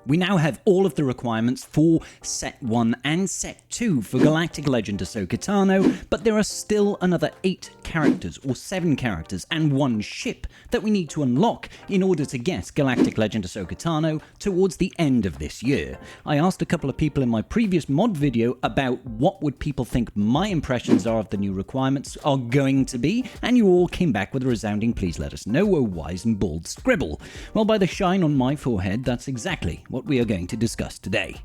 We now have all of the requirements for Set 1 and Set 2 for Galactic Legend Ahsoka Tano, but there are still another 8 characters or 7 characters and 1 ship that we need to unlock in order to get Galactic Legend Ahsoka Tano towards the end of this year. I asked a couple of people in my previous mod video about what would people think my impressions are of the new requirements are going to be, and you all came back with a resounding please let us know, oh wise and bold scribble. Well, by the shine on my forehead, that's exactly what we are going to discuss today.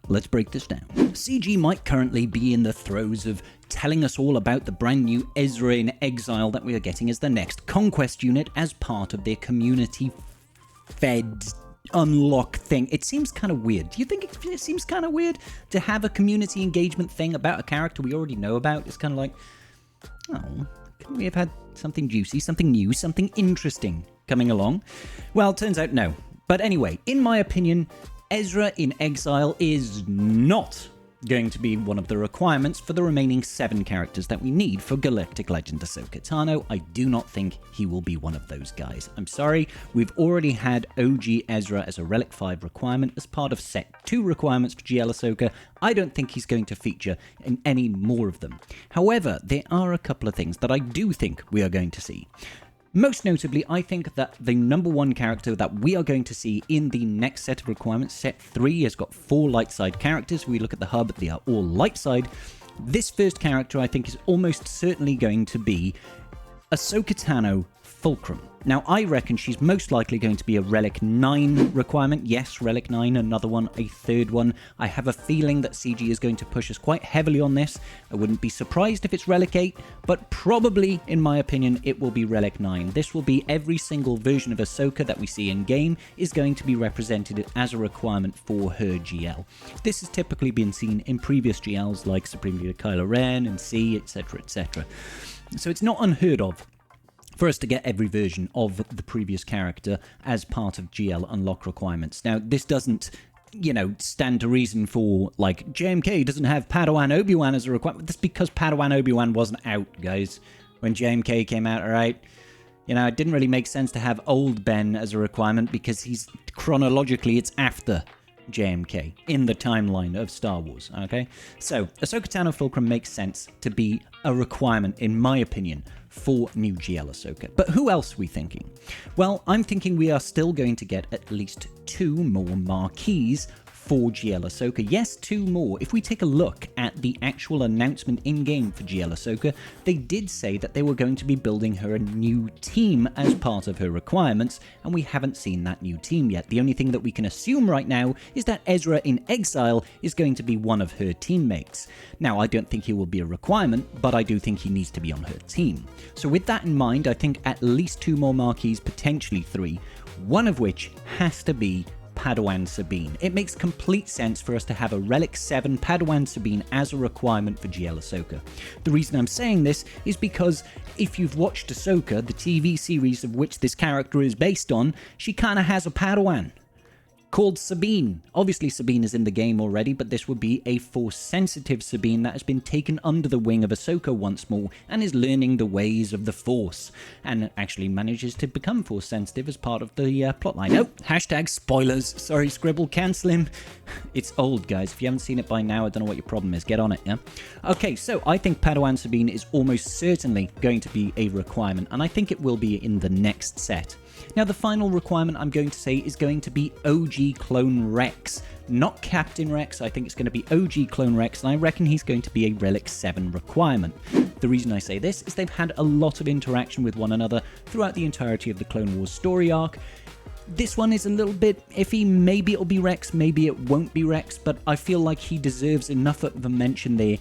Let's break this down. CG might currently be in the throes of telling us all about the brand new Ezra in Exile that we are getting as the next Conquest unit as part of their community-fed unlock thing. It seems kind of weird. Do you think it seems kind of weird to have a community engagement thing about a character we already know about? It's kind of like, oh, couldn't we have had something juicy, something new, something interesting coming along? Well, turns out no. But anyway, in my opinion, Ezra in Exile is not going to be one of the requirements for the remaining 7 characters that we need for Galactic Legend Ahsoka Tano. I do not think he will be one of those guys. I'm sorry, we've already had OG Ezra as a Relic 5 requirement as part of Set 2 requirements for GL Ahsoka. I don't think he's going to feature in any more of them. However, there are a couple of things that I do think we are going to see. Most notably, I think that the number 1 character that we are going to see in the next set of requirements, Set 3, has got 4 light side characters. If we look at the hub, they are all light side. This first character, I think, is almost certainly going to be Ahsoka Tano Fulcrum. Now, I reckon she's most likely going to be a Relic 9 requirement. Yes, Relic 9, another one, a third one. I have a feeling that CG is going to push us quite heavily on this. I wouldn't be surprised if it's Relic 8, but probably, in my opinion, it will be Relic 9. This will be every single version of Ahsoka that we see in-game is going to be represented as a requirement for her GL. This has typically been seen in previous GLs like Supreme Leader Kylo Ren and C, etc., etc. So it's not unheard of for us to get every version of the previous character as part of GL unlock requirements. Now, this doesn't, stand to reason for, like, JMK doesn't have Padawan Obi-Wan as a requirement. That's because Padawan Obi-Wan wasn't out, guys, when JMK came out, alright? It didn't really make sense to have old Ben as a requirement because he's, chronologically, it's after JMK in the timeline of Star Wars, okay? So, Ahsoka Tano Fulcrum makes sense to be a requirement, in my opinion, for new GL Ahsoka. But who else are we thinking? Well, I'm thinking we are still going to get at least 2 more marquees for GL Ahsoka. Yes, 2 more. If we take a look at the actual announcement in-game for GL Ahsoka, they did say that they were going to be building her a new team as part of her requirements, and we haven't seen that new team yet. The only thing that we can assume right now is that Ezra in Exile is going to be one of her teammates. Now, I don't think he will be a requirement, but I do think he needs to be on her team. So with that in mind, I think at least 2 more marquees, potentially 3, one of which has to be Padawan Sabine. It makes complete sense for us to have a Relic 7 Padawan Sabine as a requirement for GL Ahsoka. The reason I'm saying this is because if you've watched Ahsoka, the TV series of which this character is based on, she kind of has a Padawan called Sabine. Obviously, Sabine is in the game already, but this would be a Force-sensitive Sabine that has been taken under the wing of Ahsoka once more and is learning the ways of the Force, and actually manages to become Force-sensitive as part of the plotline. Oh, hashtag spoilers. Sorry, Scribble, cancel him. It's old, guys. If you haven't seen it by now, I don't know what your problem is. Get on it, yeah? Okay, so I think Padawan Sabine is almost certainly going to be a requirement, and I think it will be in the next set. Now, the final requirement I'm going to say is going to be OG Clone Rex. Not Captain Rex, I think it's going to be OG Clone Rex, and I reckon he's going to be a Relic 7 requirement. The reason I say this is they've had a lot of interaction with one another throughout the entirety of the Clone Wars story arc. This one is a little bit iffy. Maybe it'll be Rex, maybe it won't be Rex, but I feel like he deserves enough of a mention there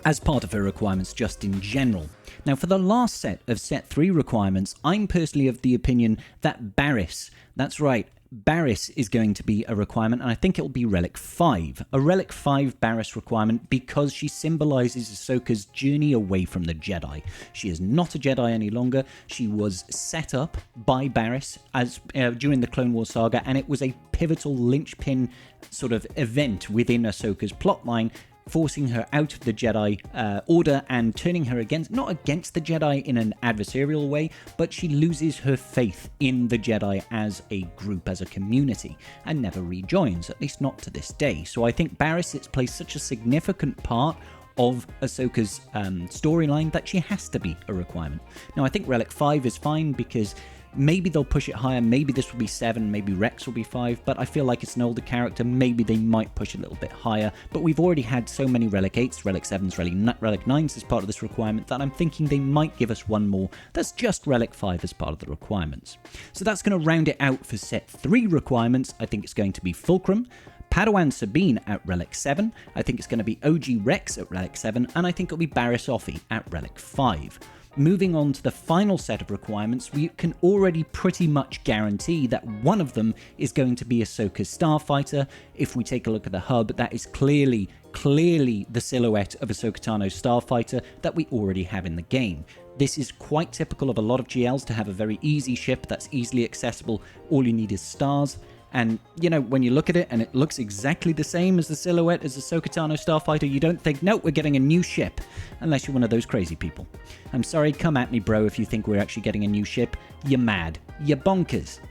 as part of her requirements just in general. Now, for the last set of Set 3 requirements, I'm personally of the opinion that Barriss, that's right, Barriss is going to be a requirement, and I think it'll be Relic 5. A Relic 5 Barriss requirement because she symbolizes Ahsoka's journey away from the Jedi. She is not a Jedi any longer. She was set up by Barriss as during the Clone Wars saga, and it was a pivotal linchpin sort of event within Ahsoka's plotline forcing her out of the Jedi Order and turning her not against the Jedi in an adversarial way, but she loses her faith in the Jedi as a group, as a community, and never rejoins, at least not to this day. So I think Barriss plays such a significant part of Ahsoka's storyline that she has to be a requirement. Now, I think Relic 5 is fine because maybe they'll push it higher, maybe this will be 7, maybe Rex will be 5, but I feel like it's an older character, maybe they might push a little bit higher, but we've already had so many Relic 8s, Relic 7s, Relic 9s as part of this requirement that I'm thinking they might give us one more that's just Relic 5 as part of the requirements. So that's going to round it out for set 3 requirements. I think it's going to be Fulcrum, Padawan Sabine at Relic 7, I think it's going to be OG Rex at Relic 7, and I think it'll be Barriss Offee at Relic 5. Moving on to the final set of requirements, we can already pretty much guarantee that one of them is going to be Ahsoka's Starfighter. If we take a look at the hub, that is clearly the silhouette of Ahsoka Tano's Starfighter that we already have in the game. This is quite typical of a lot of GLs to have a very easy ship that's easily accessible. All you need is stars. And, you know, when you look at it and it looks exactly the same as the silhouette as the Ahsoka Tano Starfighter, you don't think, no, we're getting a new ship. Unless you're one of those crazy people. I'm sorry, come at me, bro, if you think we're actually getting a new ship. You're mad. You're bonkers.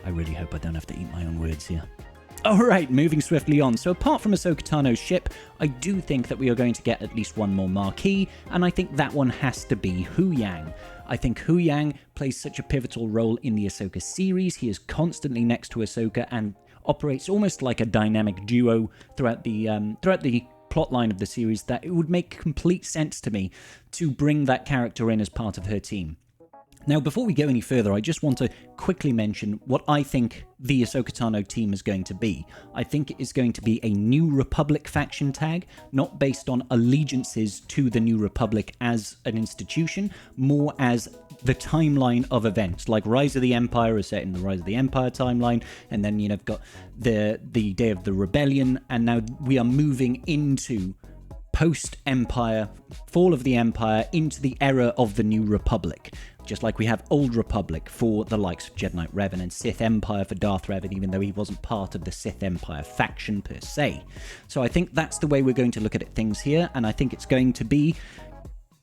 I really hope I don't have to eat my own words here. Alright, moving swiftly on. So apart from Ahsoka Tano's ship, I do think that we are going to get at least one more marquee, and I think that one has to be Huyang. I think Huyang plays such a pivotal role in the Ahsoka series. He is constantly next to Ahsoka and operates almost like a dynamic duo throughout the plotline of the series that it would make complete sense to me to bring that character in as part of her team. Now, before we go any further, I just want to quickly mention what I think the Ahsoka Tano team is going to be. I think it is going to be a New Republic faction tag, not based on allegiances to the New Republic as an institution, more as the timeline of events. Like Rise of the Empire is set in the Rise of the Empire timeline, and then, you know, I've got the Day of the Rebellion, and now we are moving into post-Empire, fall of the Empire, into the era of the New Republic. Just like we have Old Republic for the likes of Jedi Knight Revan and Sith Empire for Darth Revan, even though he wasn't part of the Sith Empire faction per se. So I think that's the way we're going to look at things here, and I think it's going to be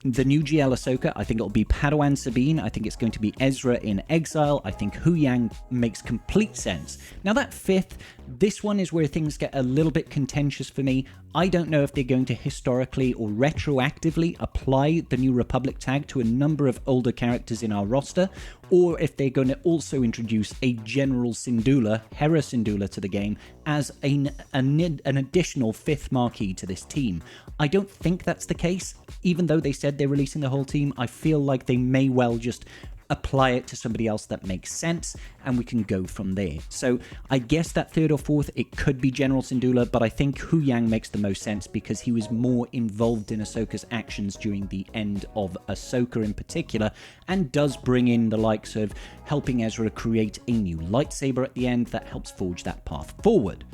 the new GL Ahsoka. I think it'll be Padawan Sabine. I think it's going to be Ezra in exile. I think Huyang makes complete sense. Now that 5th, this one is where things get a little bit contentious for me. I don't know if they're going to historically or retroactively apply the New Republic tag to a number of older characters in our roster, or if they're going to also introduce a General Syndulla, Hera Syndulla, to the game as an additional 5th marquee to this team. I don't think that's the case. Even though they said they're releasing the whole team, I feel like they may well just apply it to somebody else that makes sense, and we can go from there. So I guess that 3rd or 4th, it could be General Syndulla, but I think Huyang makes the most sense because he was more involved in Ahsoka's actions during the end of Ahsoka in particular, and does bring in the likes of helping Ezra create a new lightsaber at the end that helps forge that path forward.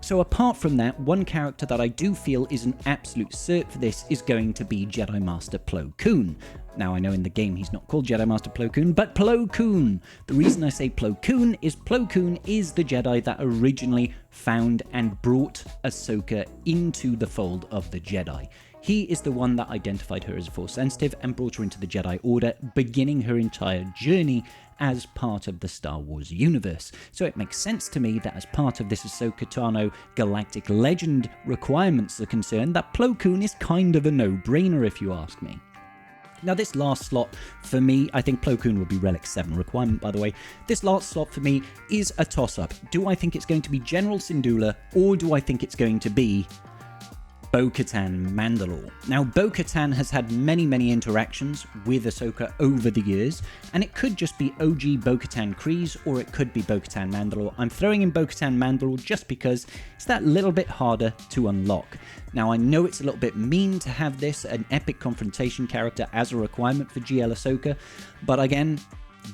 So apart from that, one character that I do feel is an absolute cert for this is going to be Jedi Master Plo Koon. Now, I know in the game he's not called Jedi Master Plo Koon, but Plo Koon. The reason I say Plo Koon is the Jedi that originally found and brought Ahsoka into the fold of the Jedi. He is the one that identified her as a Force sensitive and brought her into the Jedi Order, beginning her entire journey as part of the Star Wars universe. So it makes sense to me that as part of this Ahsoka Tano Galactic Legend requirements are concerned, that Plo Koon is kind of a no-brainer if you ask me. Now this last slot for me, I think Plo Koon will be Relic 7 requirement, by the way. This last slot for me is a toss-up. Do I think it's going to be General Syndulla, or do I think it's going to be Bo-Katan Mandalore? Now, Bo-Katan has had many interactions with Ahsoka over the years, and it could just be OG Bo-Katan Kryze, or it could be Bo-Katan Mandalore. I'm throwing in Bo-Katan Mandalore just because it's that little bit harder to unlock. Now, I know it's a little bit mean to have this, an epic confrontation character, as a requirement for GL Ahsoka, but again,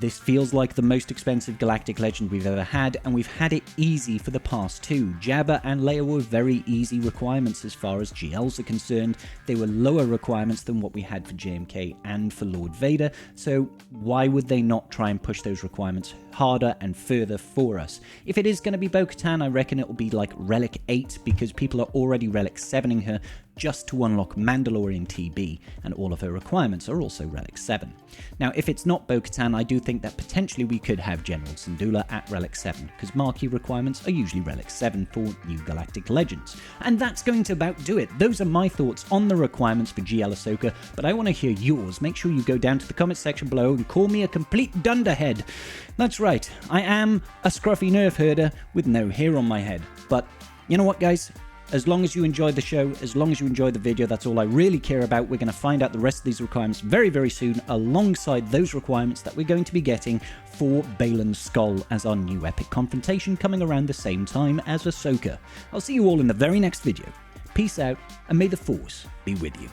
this feels like the most expensive Galactic Legend we've ever had, and we've had it easy for the past 2. Jabba and Leia were very easy requirements as far as GLs are concerned. They were lower requirements than what we had for JMK and for Lord Vader, so why would they not try and push those requirements harder and further for us? If it is going to be Bo-Katan, I reckon it will be like Relic 8, because people are already Relic 7ing her just to unlock Mandalorian TB, and all of her requirements are also Relic 7. Now, if it's not Bo-Katan, I do think that potentially we could have General Syndulla at Relic 7, because marquee requirements are usually Relic 7 for new Galactic Legends. And that's going to about do it. Those are my thoughts on the requirements for GL Ahsoka, but I want to hear yours. Make sure you go down to the comment section below and call me a complete dunderhead. That's right, I am a scruffy nerf herder with no hair on my head. But you know what, guys? As long as you enjoyed the show, as long as you enjoyed the video, that's all I really care about. We're going to find out the rest of these requirements very, very soon, alongside those requirements that we're going to be getting for Balin's Skull as our new epic confrontation coming around the same time as Ahsoka. I'll see you all in the very next video. Peace out, and may the Force be with you.